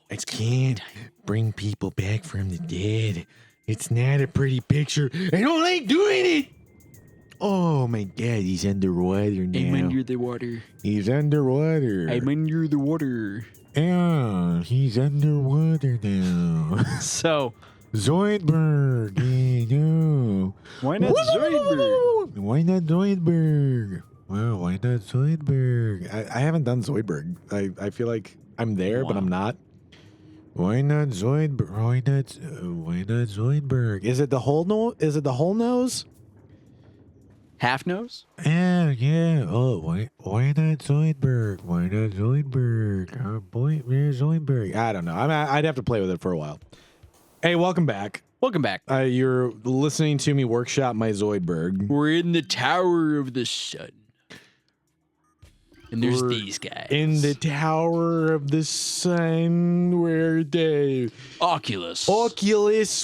I can't bring people back from the dead. It's not a pretty picture. I don't like doing it. Oh my God, he's underwater now. I'm under the water. He's underwater. I'm under the water. Yeah, he's underwater now. So, Zoidberg. Yeah, no. why not Zoidberg? Why not Zoidberg? Well, why not Zoidberg? I haven't done Zoidberg. I feel like I'm there, but I'm not. Why not Zoidberg? Why not Zoidberg? Is it the whole nose? Is it the whole nose? Half nose? Yeah. Oh, why not Zoidberg? Why not Zoidberg? Oh boy, where's Zoidberg? I don't know. I'd have to play with it for a while. Hey, welcome back. Welcome back. You're listening to me workshop my Zoidberg. We're in the Tower of the Sun. And there's these guys. In the Tower of the Sun, where the Oculus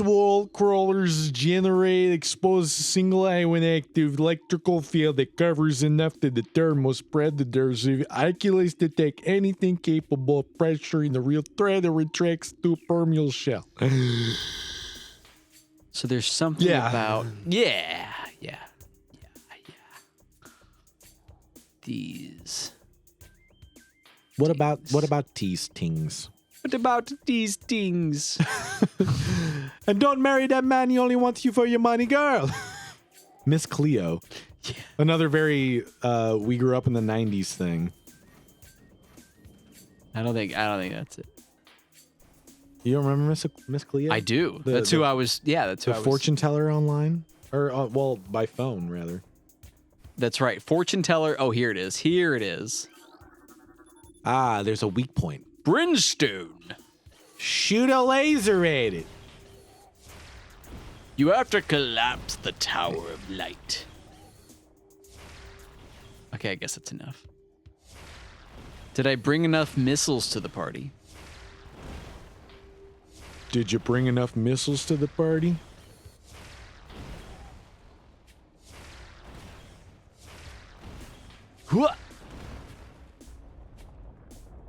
wall crawlers generate exposed single ion active electrical field that covers enough that the thermos predators of Oculus detect anything capable of pressuring the real threat and retracts to a permeable shell. So there's something about these. What about these things? What about these things? And don't marry that man. He only wants you for your money, girl. Miss Cleo. Yeah. Another very we grew up in the 90s thing. I don't think that's it. You don't remember Miss Cleo? I do. That's who I was. Yeah, that's who I was. Fortune teller online, or well, by phone rather. That's right. Fortune teller. Oh, here it is. Here it is. Ah, there's a weak point. Brimstone. Shoot a laser at it. You have to collapse the Tower of Light. Okay, I guess that's enough. Did I bring enough missiles to the party? Did you bring enough missiles to the party?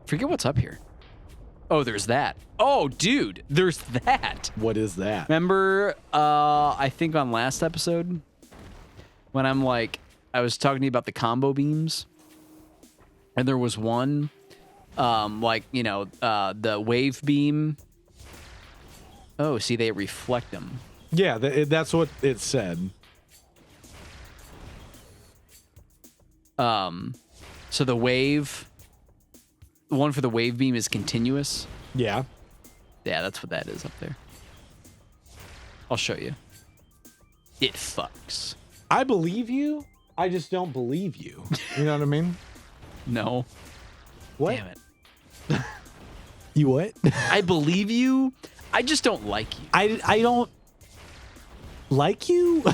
Forget what's up here. Oh, there's that. Oh, dude, there's that. What is that? Remember, I think on last episode, when I was talking to you about the combo beams, and there was one, the wave beam. Oh, see, they reflect them. Yeah, that's what it said. So the one for the wave beam is continuous. Yeah. Yeah, that's what that is up there. I'll show you. It fucks. I believe you. I just don't believe you. You know what I mean? No. What? Damn it. You what? I believe you. I just don't like you. I don't like you.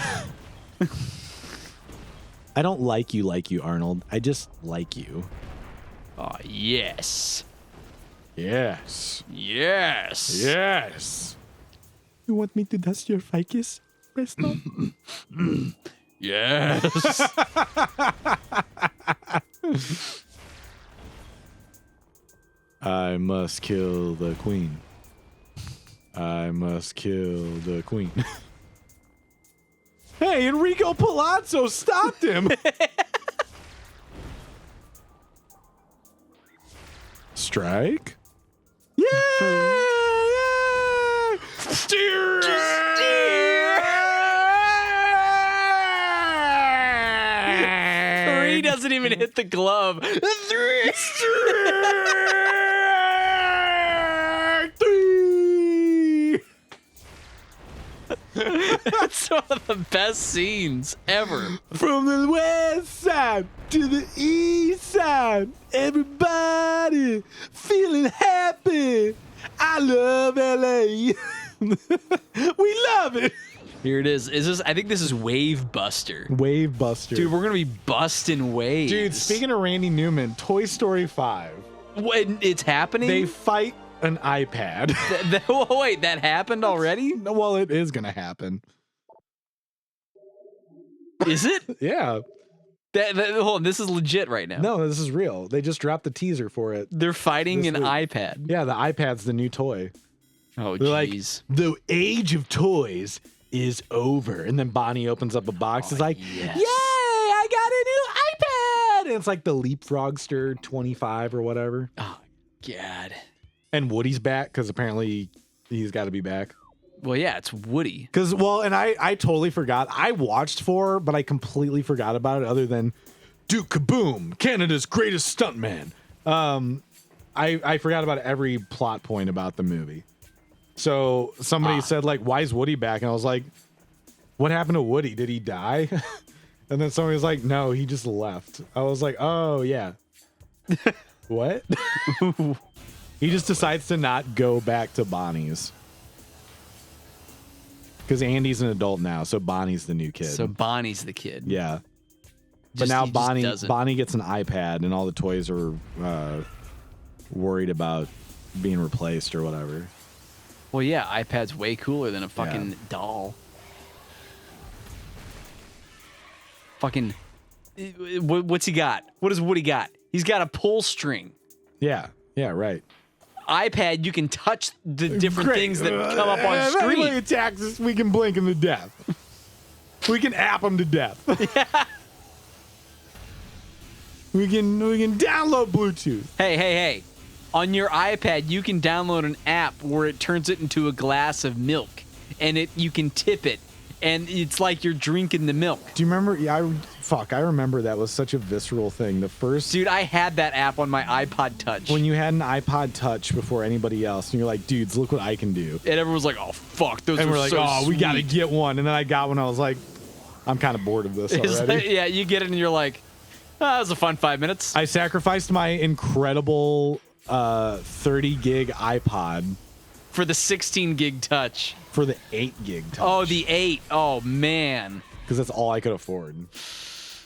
I don't like you, Arnold. I just like you. Oh, yes. Yes. Yes. Yes. You want me to dust your ficus, Presto? Yes. I must kill the queen. I must kill the queen. Hey, Enrico Palazzo stopped him. Strike? Yeah! Yeah! Steer! Three doesn't even hit the glove. Three. It's one of the best scenes ever. From the west side to the east side, everybody feeling happy. I love LA. We love it. Here it is. I think this is Wave Buster. Wave Buster. Dude, we're gonna be busting waves. Dude, speaking of Randy Newman, Toy Story 5. When it's happening? They fight an iPad. Wait, that happened already? No, well, it is gonna happen. Is it? Yeah. Hold on, this is legit right now. No, this is real. They just dropped the teaser for it. They're fighting This an week. iPad. Yeah, the iPad's the new toy. Oh, They're like, jeez. the age of toys is over. And then Bonnie opens up a box. It's like, yes. yay, I got a new iPad. And it's like the Leapfrogster 25 or whatever. Oh, God. And Woody's back because apparently he's got to be back. Well, yeah, it's Woody. Because, well, and I totally forgot. I watched 4, but I completely forgot about it other than Duke Kaboom, Canada's greatest stuntman. I forgot about every plot point about the movie. So somebody said, like, why is Woody back? And I was like, what happened to Woody? Did he die? And then somebody was like, no, he just left. I was like, oh, yeah. What? He just decides to not go back to Bonnie's. Because Andy's an adult now, so Bonnie's the new kid. So Bonnie's the kid. Yeah. But Just- now he just doesn't. Bonnie gets an iPad, and all the toys are worried about being replaced or whatever. Well, yeah, iPad's way cooler than a fucking doll. Fucking, what's he got? What does Woody got? He's got a pull string. Yeah, right. iPad, you can touch the different Great. things that come up on If anybody screen. attacks us, we can blink him to death. We can app him to death. We can download Bluetooth. Hey. On your iPad, you can download an app where it turns it into a glass of milk, and you can tip it, and it's like you're drinking the milk. Do you remember? Yeah, I remember that was such a visceral thing. The first Dude, I had that app on my iPod Touch. when you had an iPod Touch before anybody else, and you're like, dudes, look what I can do. And everyone was like, oh, fuck, those And are we're like, so oh, we got to sweet." get one. And then I got one. I was like, I'm kind of bored of this It's already. like- yeah, you get it and you're like, oh, that was a fun 5 minutes. I sacrificed my incredible 30 gig iPod For the 16 gig touch. for the 8 gig touch. Oh, the 8. Oh, man. Because that's all I could afford.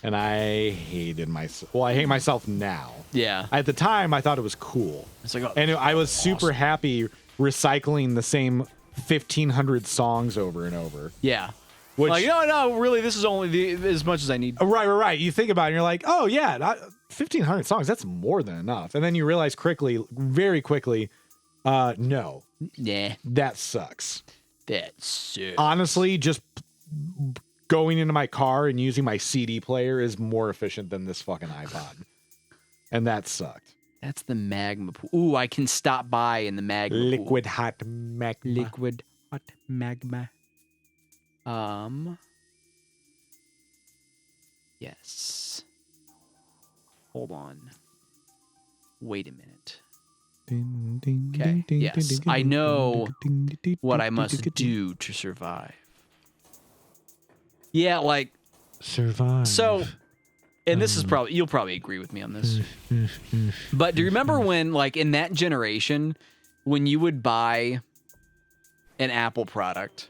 And I hated myself. Well, I hate myself now. Yeah. At the time, I thought it was cool. It's like, oh, And I was super happy recycling the same 1,500 songs over and over. yeah. Which, Like, no, really, this is only as much as I need. Right. You think about it, and you're like, oh, yeah, 1,500 songs, that's more than enough. And then you realize very quickly, no, Nah, that sucks. that's Honestly, just going into my car and using my CD player is more efficient than this fucking iPod. And that sucked. That's the magma pool. Ooh, I can stop by in the magma pool. Liquid hot magma. Liquid hot magma. Yes. Hold on. Wait a minute. Okay, yes. I know what I must do to survive. Yeah, like, Survive. so, and this is probably, you'll probably agree with me on this. But do you remember when, like, in that generation, when you would buy an Apple product,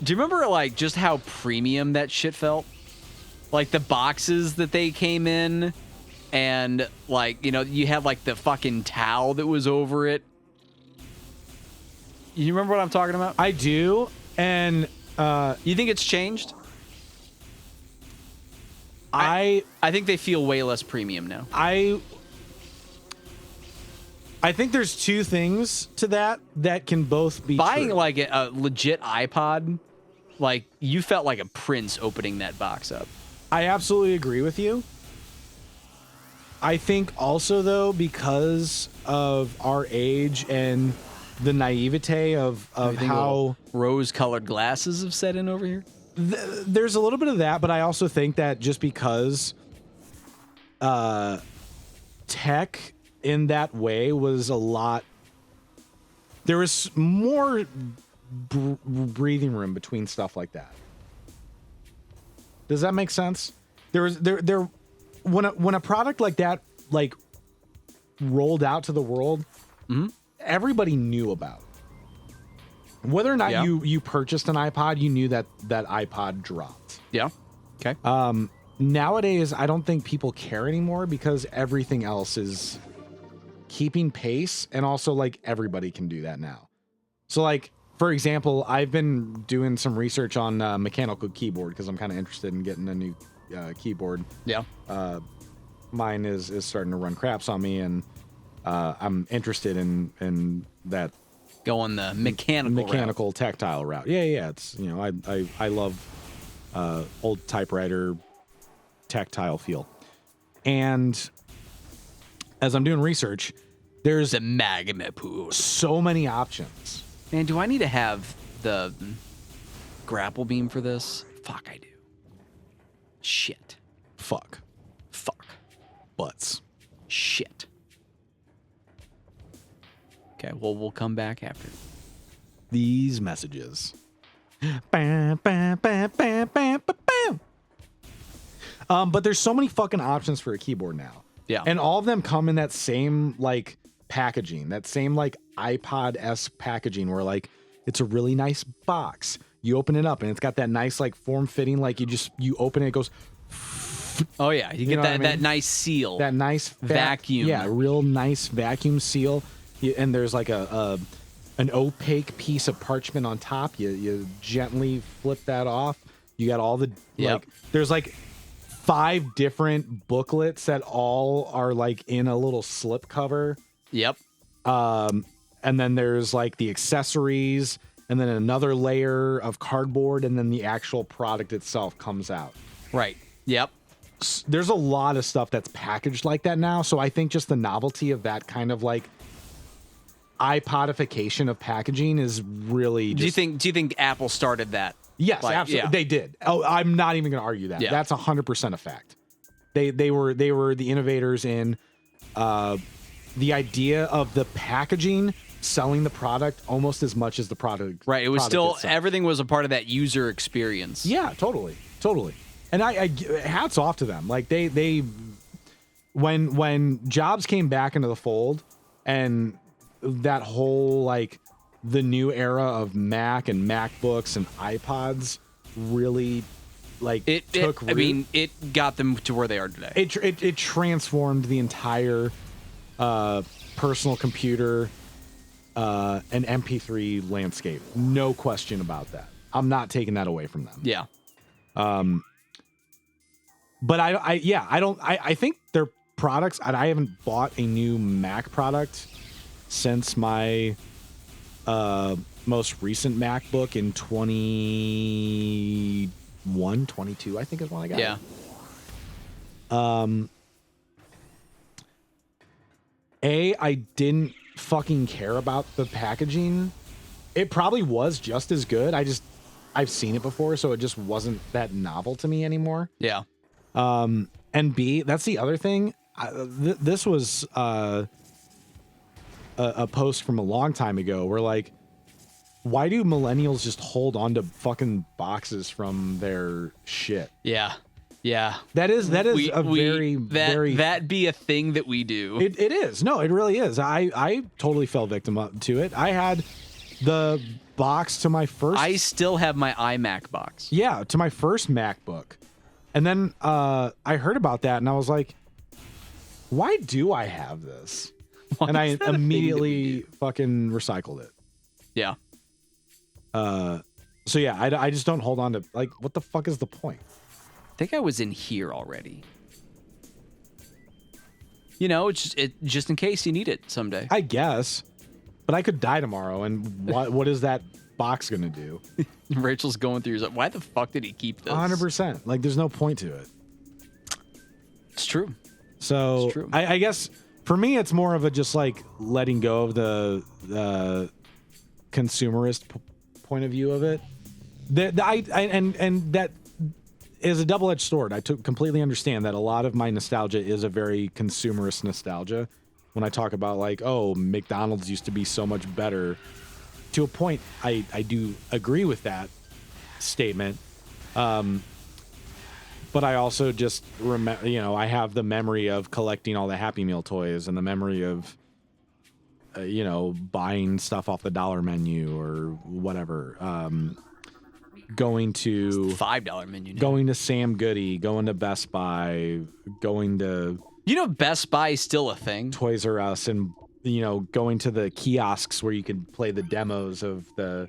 do you remember, like, just how premium that shit felt? Like, the boxes that they came in, and, like, you know, you had, like, the fucking towel that was over it. You remember what I'm talking about? I do. And You think it's changed? I think they feel way less premium now. I think there's two things to that can both be Buying, true. like, a legit iPod, like, you felt like a prince opening that box up. I absolutely agree with you. I think also, though, because of our age and the naivete of how rose-colored glasses have set in over here. there's a little bit of that, but I also think that just because tech in that way was a lot, there was more breathing room between stuff like that. Does that make sense? When a product like that like rolled out to the world, everybody knew about it. Whether or not Yeah. you purchased an iPod, you knew that iPod dropped. Yeah. Okay. Nowadays, I don't think people care anymore because everything else is keeping pace, and also like everybody can do that now. So like, for example, I've been doing some research on mechanical keyboard because I'm kind of interested in getting a new keyboard. Yeah. Mine is starting to run craps on me, and I'm interested in that Going the mechanical route. tactile route. Yeah. It's I love old typewriter tactile feel, and as I'm doing research, there's The magnet pool. so many options. Man, do I need to have the grapple beam for this? Fuck, I do. Shit. Fuck butts. Shit. Okay, well, we'll come back after. These messages. Bam, bam, bam, bam, bam, bam, bam. But there's so many fucking options for a keyboard now. Yeah. And all of them come in that same like packaging, that same like iPod-esque packaging where like it's a really nice box. You open it up and it's got that nice like form fitting, like you open it, it goes. Oh yeah, you get know that, what I mean? that nice seal. That nice vacuum. Yeah, real nice vacuum seal. And there's like an opaque piece of parchment on top. You gently flip that off. You got all the Yep. there's like 5 different booklets that all are like in a little slip cover. Yep. And then there's like the accessories, and then another layer of cardboard, and then the actual product itself comes out. Right. Yep. There's a lot of stuff that's packaged like that now. So I think just the novelty of that kind of like iPodification of packaging is really just, Do you think Apple started that? yes, Like, absolutely. yeah. They did. Oh, I'm not even going to argue that. Yeah. That's 100% a fact. They were the innovators in the idea of the packaging selling the product almost as much as the product. Right. It was product still itself. everything was a part of that user experience. Yeah, totally. And I hats off to them. Like they when Jobs came back into the fold, and that whole like the new era of Mac and MacBooks and iPods really like took root. I mean, it got them to where they are today. It transformed the entire personal computer and MP3 landscape. No question about that. I'm not taking that away from them. Yeah. But I think their products, and I haven't bought a new Mac product since my most recent MacBook in 22, I think is when I got Yeah. it. I didn't fucking care about the packaging. It probably was just as good. I've seen it before, so it just wasn't that novel to me anymore. Yeah. And B, that's the other thing. This was a post from a long time ago where like, why do millennials just hold on to fucking boxes from their shit? Yeah. Yeah. That is very that be a thing that we do. It is. No, it really is. I totally fell victim to it. I had the box to my first. I still have my iMac box. Yeah, to my first MacBook. And then I heard about that and I was like, why do I have this? Why and I is that a thing that we immediately do? fucking recycled it. Yeah. So yeah, I just don't hold on to, like, what the fuck is the point? I think I was in here already. You know, it's just in case you need it someday. I guess. But I could die tomorrow, and what is that box gonna do? Rachel's going through. Why the fuck did he keep this? 100%. Like, there's no point to it. It's true. So It's true. I guess for me, it's more of a just like letting go of the consumerist point of view of it. And that is a double-edged sword. I completely understand that a lot of my nostalgia is a very consumerist nostalgia. When I talk about like, oh, McDonald's used to be so much better, to a point, I do agree with that statement. But I also just remember, I have the memory of collecting all the Happy Meal toys and the memory of, buying stuff off the dollar menu or whatever. Going to $5 menu now. going to Sam Goody, going to Best Buy, going to Best Buy is still a thing. Toys R Us, and going to the kiosks where you can play the demos of the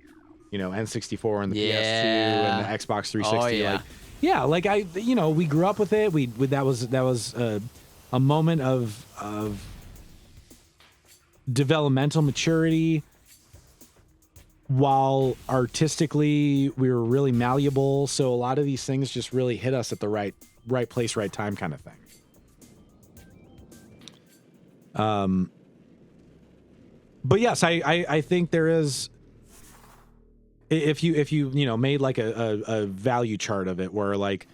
N64 and the PS2 and the Xbox 360. Oh, yeah. Like Yeah, like we grew up with it. That was a moment of developmental maturity, while artistically we were really malleable. So a lot of these things just really hit us at the right place, right time kind of thing. But yes, I think there is, if you made like a value chart of it, where like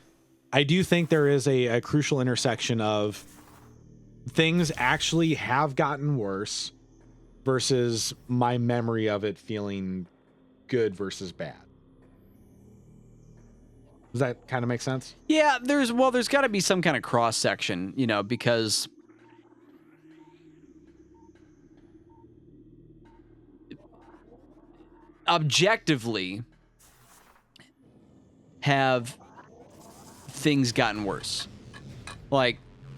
I do think there is a crucial intersection of things actually have gotten worse versus my memory of it feeling good versus bad. Does that kind of make sense? Yeah, there's got to be some kind of cross section, because objectively have things gotten worse. Like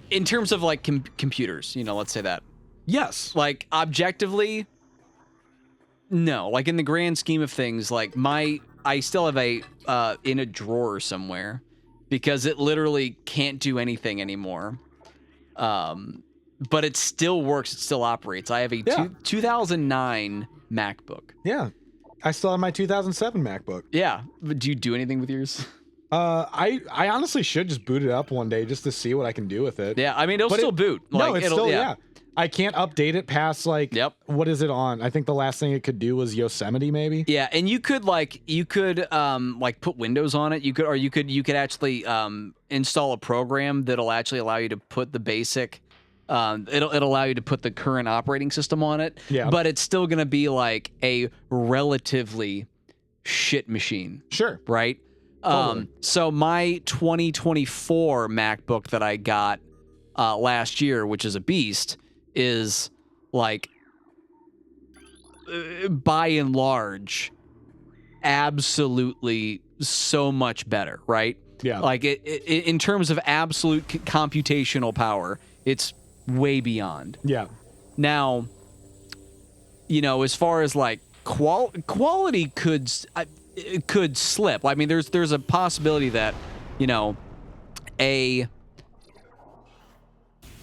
in terms of like computers, let's say that. Yes. Like objectively, no. Like in the grand scheme of things, like I still have a in a drawer somewhere because it literally can't do anything anymore. But it still works. It still operates. I have a 2009 MacBook. Yeah. I still have my 2007 MacBook. Yeah. But do you do anything with yours? I honestly should just boot it up one day just to see what I can do with it. Yeah, I mean, it'll still boot. Like, no, it's still, yeah. I can't update it past like, what is it on? I think the last thing it could do was Yosemite, maybe. Yeah, and you could put Windows on it. You could actually install a program that'll actually allow you to put the basic. It'll allow you to put the current operating system on it. Yeah, but it's still gonna be like a relatively shit machine. Sure. Right. Totally. So my 2024 MacBook that I got last year, which is a beast, is like by and large absolutely so much better, right? Yeah. Like it in terms of absolute computational power, it's way beyond. Yeah. Now, as far as like quality could slip. I mean, there's a possibility that,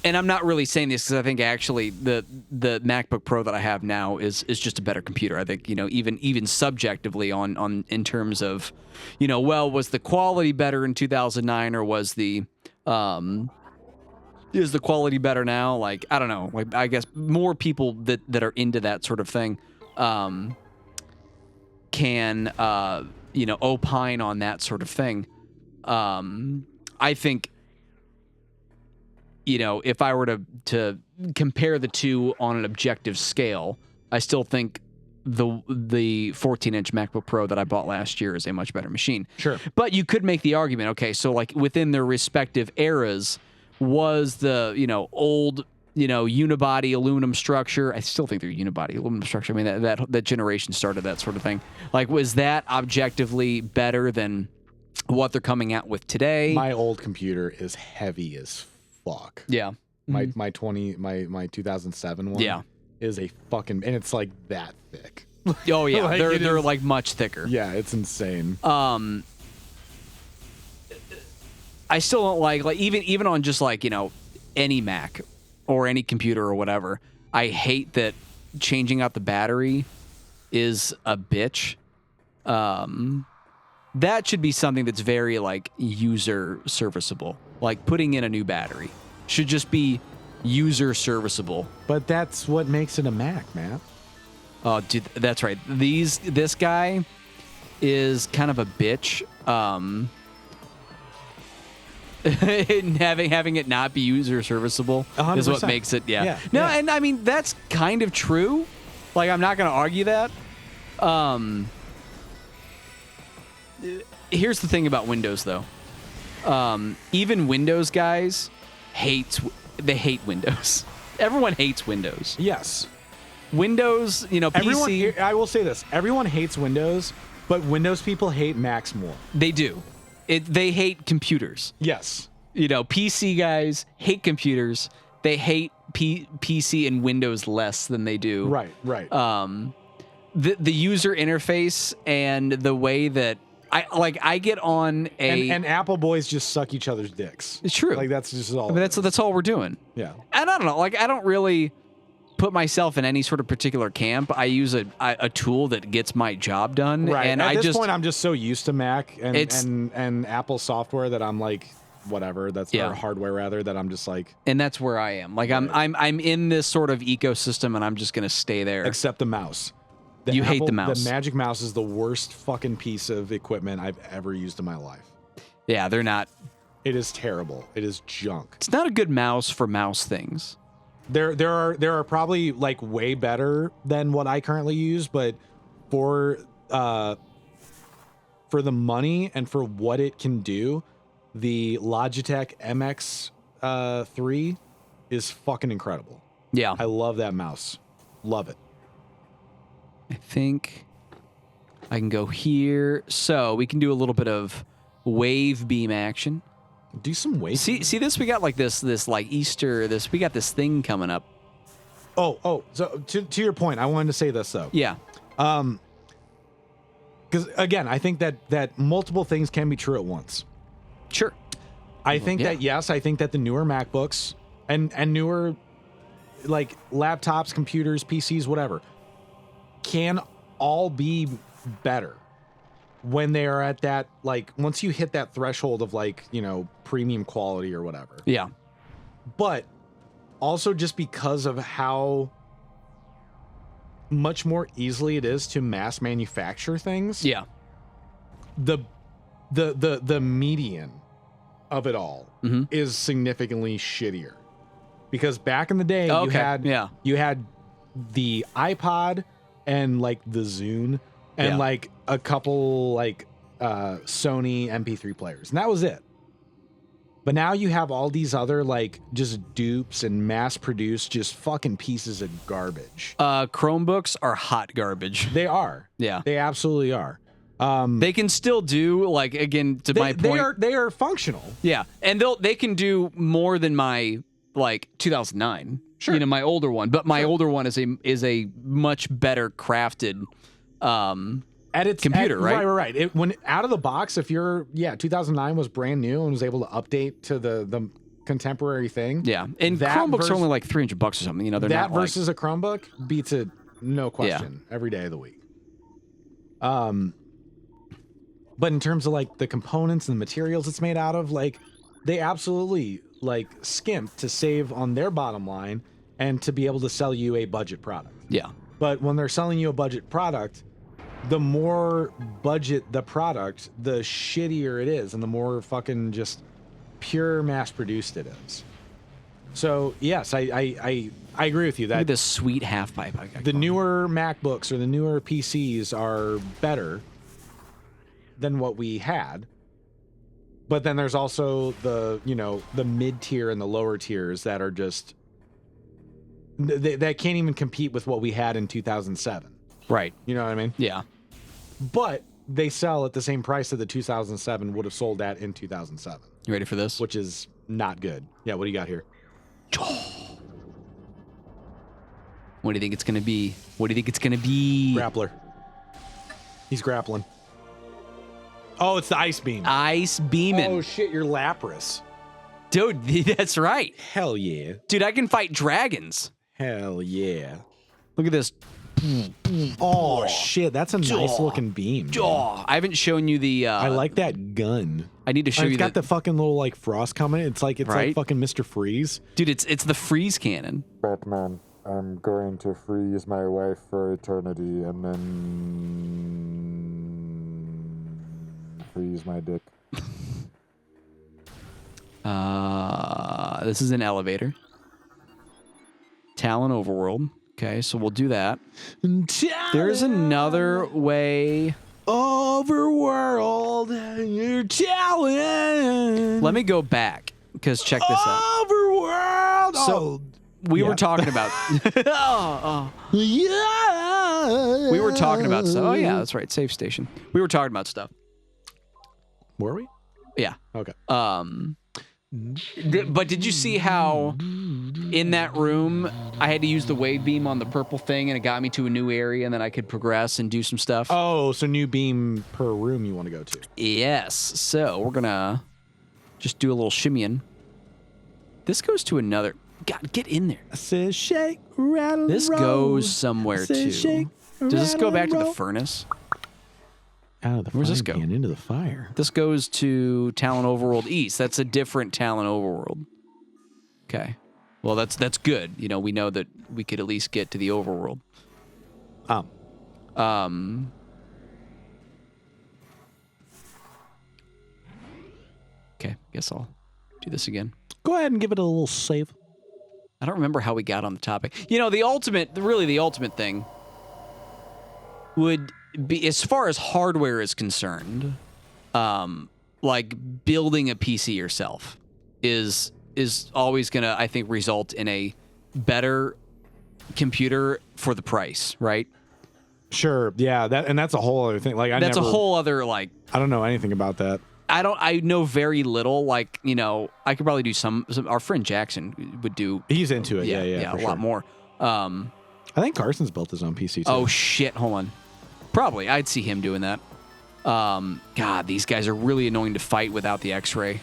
and I'm not really saying this because I think actually the MacBook Pro that I have now is just a better computer. I think, even subjectively on in terms of, was the quality better in 2009 or was is the quality better now? Like, I don't know. Like, I guess more people that are into that sort of thing, can opine on that sort of thing. I think if I were to compare the two on an objective scale, I still think the 14-inch MacBook Pro that I bought last year is a much better machine. Sure. But you could make the argument, okay, so like within their respective eras, was the old unibody aluminum structure. I still think they're unibody aluminum structure. I mean, that generation started that sort of thing. Like, was that objectively better than what they're coming out with today? My old computer is heavy as fuck. Yeah. My 2007 one. Yeah. Is a fucking, and it's like that thick. Oh yeah, Like, they're like much thicker. Yeah, it's insane. I still don't like even on just like any Mac or any computer or whatever. I hate that changing out the battery is a bitch. That should be something that's very like user serviceable. Like putting in a new battery should just be user serviceable. But that's what makes it a Mac, man. Oh, dude, that's right. This guy is kind of a bitch. And having it not be user serviceable 100%. is what makes it. Yeah. No, yeah. and I mean that's kind of true. Like I'm not going to argue that. Here's the thing about Windows though. Even Windows guys hate Windows. Everyone hates Windows. Yes. Windows, PC. I will say this. Everyone hates Windows, but Windows people hate Macs more. They do. They hate computers. Yes. PC guys hate computers. They hate PC and Windows less than they do. Right. The user interface and the way that I get on a. And Apple boys just suck each other's dicks. It's true. Like that's just all. I mean, that's all we're doing. Yeah. And I don't know. Like I don't really put myself in any sort of particular camp. I use a tool that gets my job done. Right. And At I this point, I'm just so used to Mac and Apple software that I'm like, whatever. That's Yeah. or hardware rather. That I'm just like, and that's where I am. Like I'm in this sort of ecosystem, and I'm just gonna stay there. except the mouse. You hate the mouse. The Magic Mouse is the worst fucking piece of equipment I've ever used in my life. Yeah, they're not. It is terrible. It is junk. It's not a good mouse for mouse things. There are probably like way better than what I currently use, but for the money and for what it can do, the Logitech MX3 is fucking incredible. Yeah, I love that mouse. Love it. I think I can go here. So we can do a little bit of wave beam action. Do some weight. See this? We got like this like Easter. We got this thing coming up. Oh. So to your point, I wanted to say this though. Yeah. Because again, I think that multiple things can be true at once. Sure. I think yeah. that yes, I think that the newer MacBooks and newer like laptops, computers, PCs, whatever, can all be better when they are at that, like, once you hit that threshold of like, you know, premium quality or whatever. Yeah. But also just because of how much more easily it is to mass manufacture things. Yeah. The median of it all is significantly shittier. Because back in the day, you had the iPod and like the Zune and like a couple like Sony MP3 players, and that was it. But now you have all these other like just dupes and mass produced just fucking pieces of garbage. Chromebooks are hot garbage. They are. Yeah. They absolutely are. They can still do, like, again, to my point. They are functional. Yeah. And they can do more than my like 2009. Sure. You know, my older one. But my older one is a much better crafted At its computer, right? Right. When out of the box, if you're 2009 was brand new and was able to update to the contemporary thing. Yeah, and Chromebooks are only like $300 or something. You know, they're that not versus a Chromebook beats it, no question, every day of the week. But in terms of like the components and the materials it's made out of, like they absolutely like skimp to save on their bottom line and to be able to sell you a budget product. Yeah. But when they're selling you a budget product, the more budget the product, the shittier it is, and the more fucking just pure mass produced it is. So yes, I agree with you Look at that this sweet half pipe I got. the going. newer MacBooks or the newer PCs are better than what we had. But then there's also the mid tier and the lower tiers that are just that can't even compete with what we had in 2007. Right. You know what I mean? Yeah. But they sell at the same price that the 2007 would have sold at in 2007, You ready for this? which is not good. Yeah, what do you got here? What do you think it's gonna be? What do you think it's gonna be? Grappler. He's grappling. Oh, it's the ice beam. Ice beaming. Oh shit, you're Lapras. Dude, that's right. Hell yeah. Dude, I can fight dragons. Hell yeah. Look at this. Oh shit, that's a nice looking beam. Man. Oh, I haven't shown you the. I like that gun. I need to show It's you got the fucking little like frost coming. It's like Right? fucking Mr. Freeze. Dude, it's the freeze cannon. Batman, I'm going to freeze my wife for eternity and then freeze my dick. This is an elevator. Talon Overworld. Okay, so we'll do that. There's another way. Overworld, your talent. Let me go back because check this out. Overworld. So we were talking about. Yeah. We were talking about stuff. Oh yeah, that's right. Safe station. We were talking about stuff. Were we? Yeah. Okay. But did you see how in that room I had to use the wave beam on the purple thing and it got me to a new area and then I could progress and do some stuff? Oh, so new beam per room you want to go to. Yes. So we're going to just do a little shimmying. This goes to another. God, get in there. I said shake, rattle, This roll. goes somewhere too. shake, Does this go rattle, back to the roll. furnace? Out of the Where's this frying go? pan into the fire. This goes to Talon Overworld East. That's a different Talon Overworld. Okay. Well, that's good. You know, we know that we could at least get to the Overworld. Okay, guess I'll do this again. Go ahead and give it a little save. I don't remember how we got on the topic. You know, the ultimate thing would be, as far as hardware is concerned, like building a PC yourself is always gonna, I think, result in a better computer for the price, right? Sure, yeah, that's a whole other thing. Like That's a whole other, like, I don't know anything about that. I know very little. Like, you know, I could probably do some our friend Jackson would do. He's into it. Yeah, a for lot sure. more. I think Carson's built his own PC too. Oh shit! Hold on. Probably, I'd see him doing that. God, these guys are really annoying to fight without the X-ray.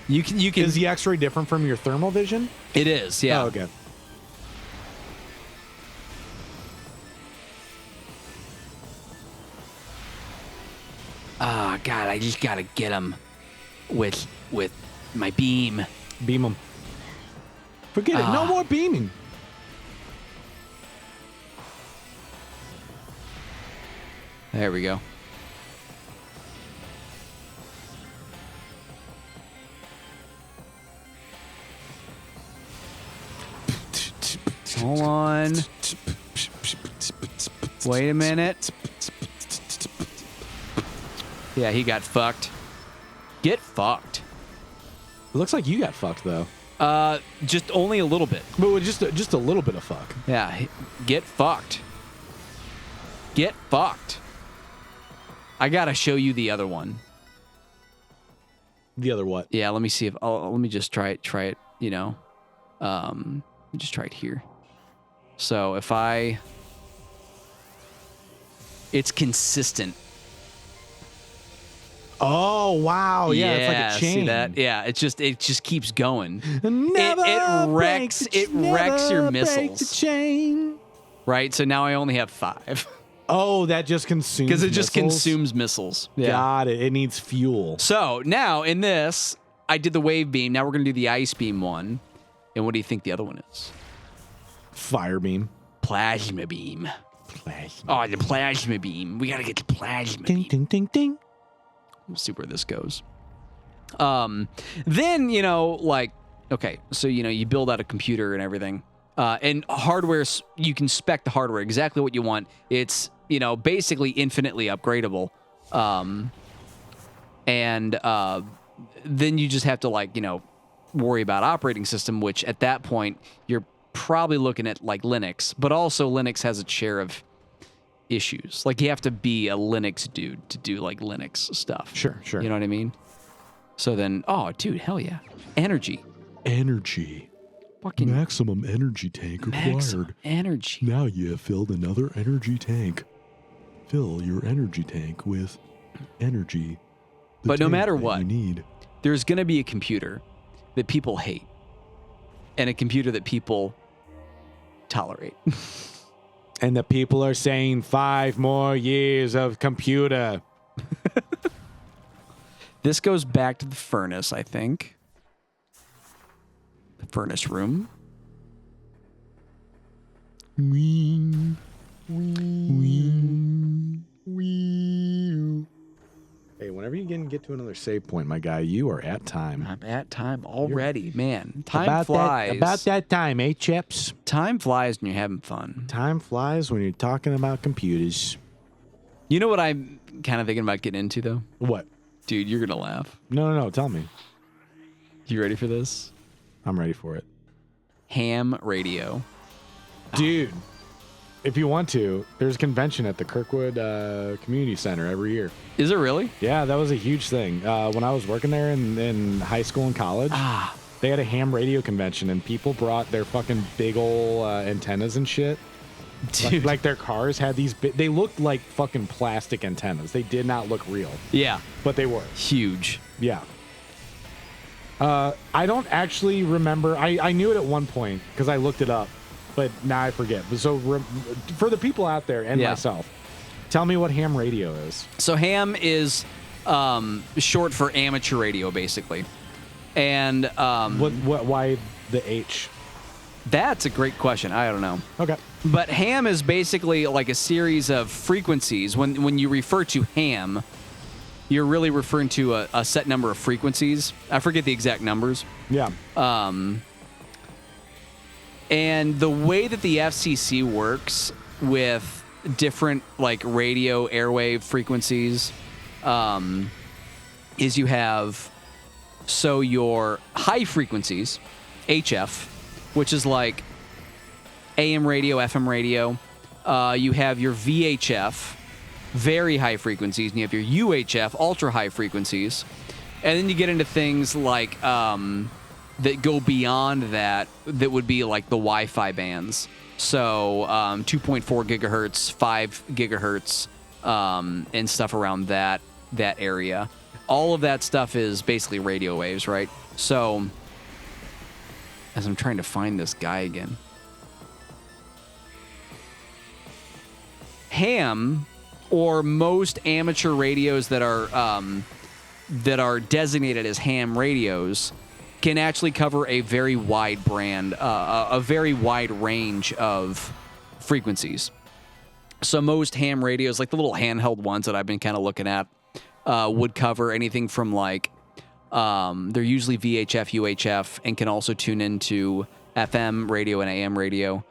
You can. Is the X-ray different from your thermal vision? It is. Yeah. Oh, okay. Ah, God, I just gotta get him with my beam. Beam them. Forget it. No more beaming. There we go. Hold on. Wait a minute. Yeah, he got fucked. Get fucked. It looks like you got fucked though. Just only a little bit. But with just a little bit of fuck. Yeah, get fucked. Get fucked. I gotta show you the other one. The other what? Yeah, let me see if. Oh, let me just try it. You know, let me just try it here. So if it's consistent. Oh wow! Yeah, it's like a chain. See that? Yeah, it just keeps going. Never it wrecks your break the missiles. chain. Right. So now I only have 5 Oh, that just consumes because it just missiles? consumes missiles. Yeah. Got it. It needs fuel. So now in this, I did the wave beam. Now we're gonna do the ice beam one. And what do you think the other one is? Fire beam. Plasma beam. Oh, the plasma beam. We gotta get the plasma Ding beam. ding ding ding. We'll see where this goes. Then, you know, like, okay, so, you know, you build out a computer and everything. And hardware, you can spec the hardware exactly what you want. It's, you know, basically infinitely upgradable. And then you just have to, like, you know, worry about operating system, which at that point, you're probably looking at, like, Linux. But also Linux has its share of issues. Like, you have to be a Linux dude to do, like, Linux stuff. Sure. You know what I mean? So then, oh, dude, hell yeah. Energy. Fucking Maximum energy tank maximum energy. Now you have filled another energy tank. Fill your energy tank with energy. The But no tank matter that what, you need. There's going to be a computer that people hate and a computer that people tolerate. And the people are saying 5 more years of computer. This goes back to the furnace, I think. The furnace room. Hey, whenever you get to another save point, my guy, you are at time. I'm at time already, man. Time flies. About that time, eh, Chips? Time flies when you're having fun. Time flies when you're talking about computers. You know what I'm kind of thinking about getting into, though? What? Dude, you're going to laugh. No, tell me. You ready for this? I'm ready for it. Ham radio. Dude. if you want to, there's a convention at the Kirkwood Community Center every year. Is it really? Yeah, that was a huge thing. When I was working there in high school and college, they had a ham radio convention, and people brought their fucking big ol' antennas and shit. Dude. Like their cars had these they looked like fucking plastic antennas. They did not look real, Yeah. but they were. Huge. Yeah. I don't actually remember. I knew it at one point because I looked it up, but now I forget. So for the people out there and myself, tell me what ham radio is. So ham is short for amateur radio, basically. And Why the H? that's a great question. I don't know. Okay. But ham is basically like a series of frequencies. When you refer to ham, you're really referring to a set number of frequencies. I forget the exact numbers. Yeah. And the way that the FCC works with different like radio airwave frequencies is you have your high frequencies, HF, which is like AM radio, FM radio. You have your VHF, very high frequencies, and you have your UHF, ultra high frequencies. And then you get into things like that go beyond that would be like the Wi-Fi bands. So 2.4 gigahertz, 5 gigahertz, and stuff around that area. All of that stuff is basically radio waves, right? So as I'm trying to find this guy again. Ham, or most amateur radios that are designated as ham radios, can actually cover a very wide a very wide range of frequencies. So most ham radios, like the little handheld ones that I've been kind of looking at, would cover anything from like, they're usually VHF, UHF, and can also tune into FM radio and AM radio.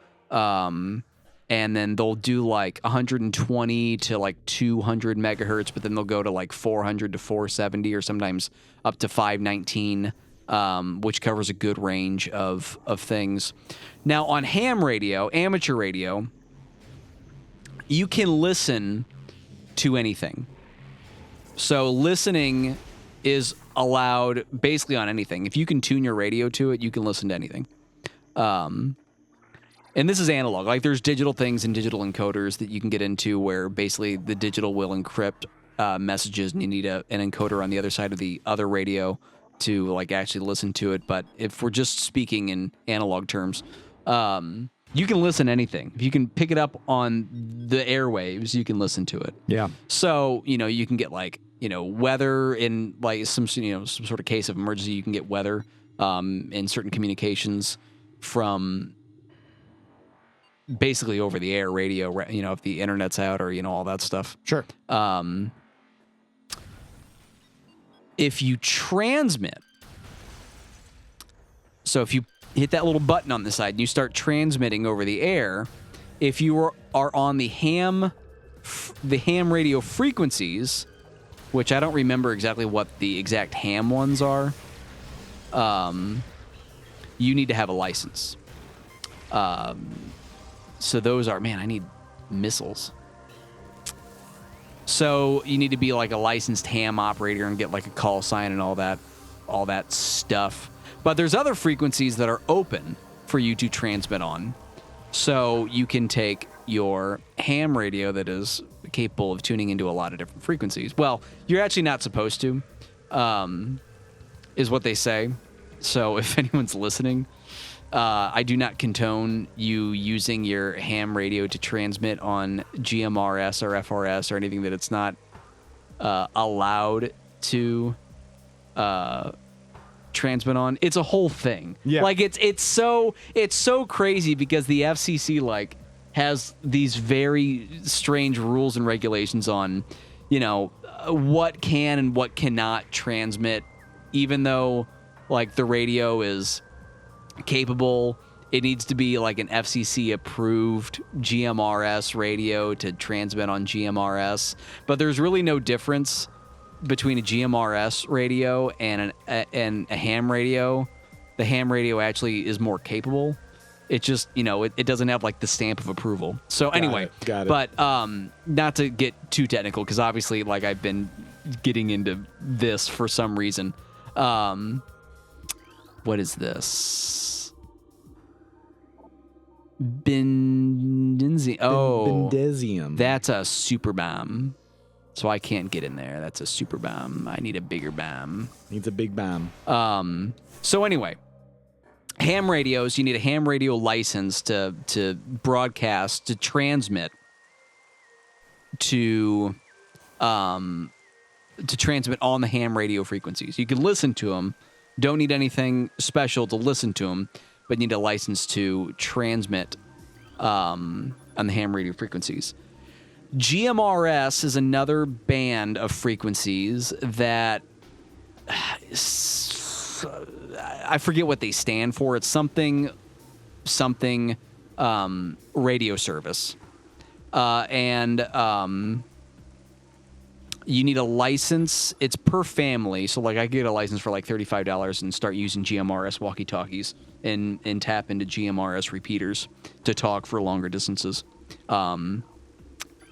And then they'll do like 120 to like 200 megahertz, but then they'll go to like 400 to 470 or sometimes up to 519, which covers a good range of things. Now on ham radio, amateur radio, you can listen to anything. So listening is allowed basically on anything. If you can tune your radio to it, you can listen to anything. And this is analog. Like there's digital things and digital encoders that you can get into where basically the digital will encrypt messages, and you need an encoder on the other side of the other radio to like actually listen to it. But if we're just speaking in analog terms, you can listen to anything. If you can pick it up on the airwaves, you can listen to it. Yeah. So, you can get like, weather in like some sort of case of emergency. You can get weather in certain communications from basically over the air radio, if the internet's out or, all that stuff. Sure. If you transmit, so if you hit that little button on the side and you start transmitting over the air, if you are on the ham radio frequencies, which I don't remember exactly what the exact ham ones are, you need to have a license. So those are, man, I need missiles. So you need to be like a licensed ham operator and get like a call sign and all that stuff. But there's other frequencies that are open for you to transmit on. So you can take your ham radio that is capable of tuning into a lot of different frequencies. Well, you're actually not supposed to, is what they say. So if anyone's listening, I do not condone you using your ham radio to transmit on GMRS or FRS or anything that it's not allowed to transmit on. It's a whole thing. Yeah. Like it's so crazy because the FCC like has these very strange rules and regulations on, what can and what cannot transmit, even though like the radio is capable. It needs to be like an FCC approved GMRS radio to transmit on GMRS, but there's really no difference between a GMRS radio and a ham radio. The ham radio actually is more capable, It just, it doesn't have like the stamp of approval. So anyway, got it. But not to get too technical, because obviously, like, I've been getting into this for some reason. What is this? Bendesium. That's a super bomb. So I can't get in there. That's a super bomb. I need a bigger bomb. Needs a big bomb. So anyway, ham radios, you need a ham radio license to broadcast, to transmit to transmit on the ham radio frequencies. You can listen to them. Don't need anything special to listen to them, but need a license to transmit on the ham radio frequencies. GMRS is another band of frequencies that I forget what they stand for. It's something radio service. And you need a license. It's per family. So, like, I could get a license for like $35 and start using GMRS walkie-talkies and tap into GMRS repeaters to talk for longer distances.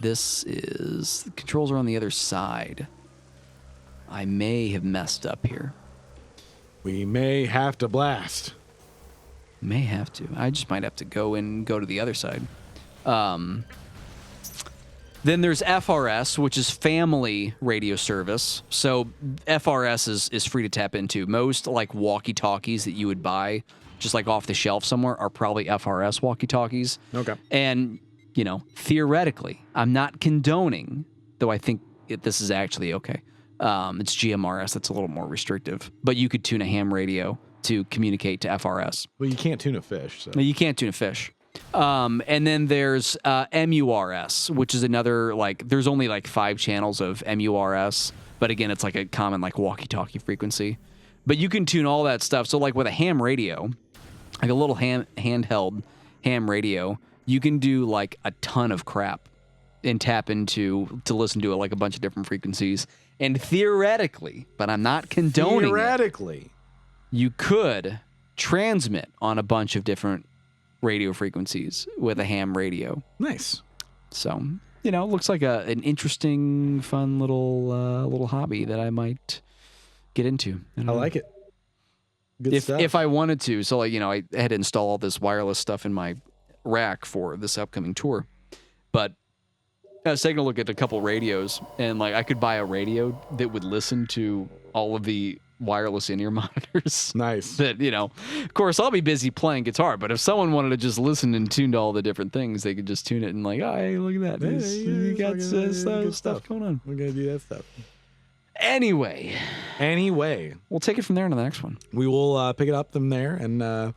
The controls are on the other side. I may have messed up here. We may have to blast. May have to. I just might have to go to the other side. Then there's FRS, which is family radio service. So FRS is free to tap into. Most like walkie-talkies that you would buy just like off the shelf somewhere are probably FRS walkie-talkies. Okay. And, theoretically, I'm not condoning, though I think this is actually okay. It's GMRS that's a little more restrictive. But you could tune a ham radio to communicate to FRS. Well, you can't tune a fish. So. No, you can't tune a fish. And then there's MURS, which is another, like, there's only like 5 channels of MURS. But again, it's like a common like walkie-talkie frequency. But you can tune all that stuff. So like with a ham radio, like a little handheld ham radio, you can do like a ton of crap and tap into to listen to it, like a bunch of different frequencies. And theoretically, but I'm not condoning theoretically, you could transmit on a bunch of different radio frequencies with a ham radio. Nice. So, looks like an interesting, fun little hobby that I might get into. I like it. Good stuff. If I wanted to. So, like, I had to install all this wireless stuff in my rack for this upcoming tour. But I was taking a look at a couple radios, and like I could buy a radio that would listen to all of the wireless in-ear monitors. Nice. That, of course, I'll be busy playing guitar, but if someone wanted to just listen and tune to all the different things, they could just tune it and like, oh, hey, look at that. You got stuff going on. We're going to do that stuff. Anyway, we'll take it from there to the next one. We will pick it up from there and